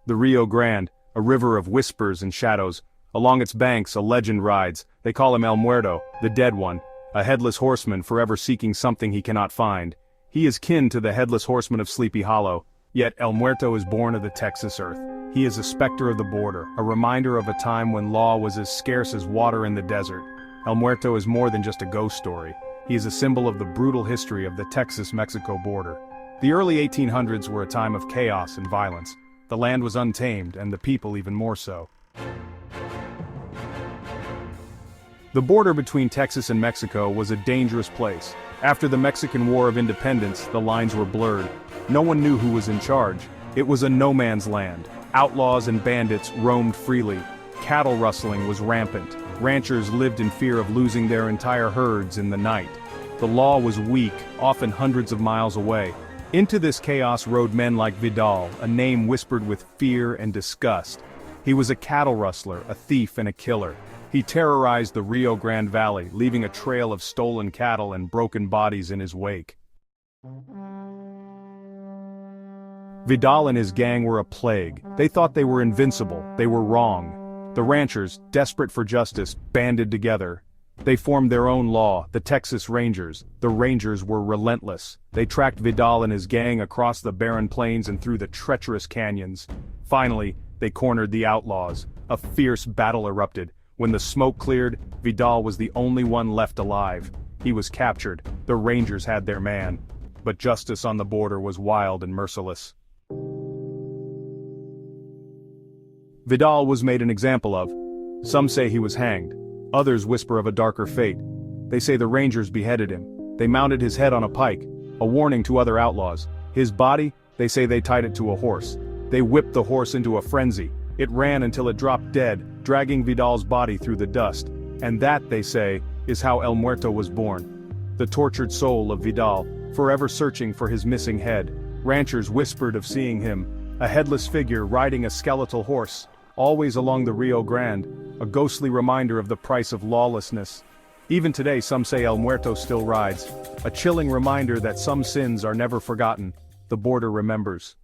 The Rio Grande, a river of whispers and shadows. Along its banks, a legend rides. They call him El Muerto, the dead one, a headless horseman forever seeking something he cannot find. He is kin to the headless horseman of Sleepy Hollow, yet El Muerto is born of the Texas earth. He is a specter of the border, a reminder of a time when law was as scarce as water in the desert. El Muerto is more than just a ghost story. He is a symbol of the brutal history of the Texas-Mexico border. The early 1800s were a time of chaos and violence. The land was untamed, and the people even more so. The border between Texas and Mexico was a dangerous place. After the Mexican War of Independence, the lines were blurred. No one knew who was in charge. It was a no-man's land. Outlaws and bandits roamed freely. Cattle rustling was rampant. Ranchers lived in fear of losing their entire herds in the night. The law was weak, often hundreds of miles away. Into this chaos rode men like Vidal, a name whispered with fear and disgust. He was a cattle rustler, a thief and a killer. He terrorized the Rio Grande Valley, leaving a trail of stolen cattle and broken bodies in his wake. Vidal and his gang were a plague. They thought they were invincible. They were wrong. The ranchers, desperate for justice, banded together. They formed their own law, the Texas Rangers. The Rangers were relentless. They tracked Vidal and his gang across the barren plains and through the treacherous canyons. Finally, they cornered the outlaws. A fierce battle erupted. When the smoke cleared, Vidal was the only one left alive. He was captured. The Rangers had their man. But justice on the border was wild and merciless. Vidal was made an example of. Some say he was hanged. Others whisper of a darker fate. They say the Rangers beheaded him. They mounted his head on a pike, a warning to other outlaws. His body, they say they tied it to a horse. They whipped the horse into a frenzy. It ran until it dropped dead, dragging Vidal's body through the dust. And that, they say, is how El Muerto was born. The tortured soul of Vidal, forever searching for his missing head. Ranchers whispered of seeing him, a headless figure riding a skeletal horse, always along the Rio Grande, a ghostly reminder of the price of lawlessness. Even today some say El Muerto still rides, a chilling reminder that some sins are never forgotten. The border remembers.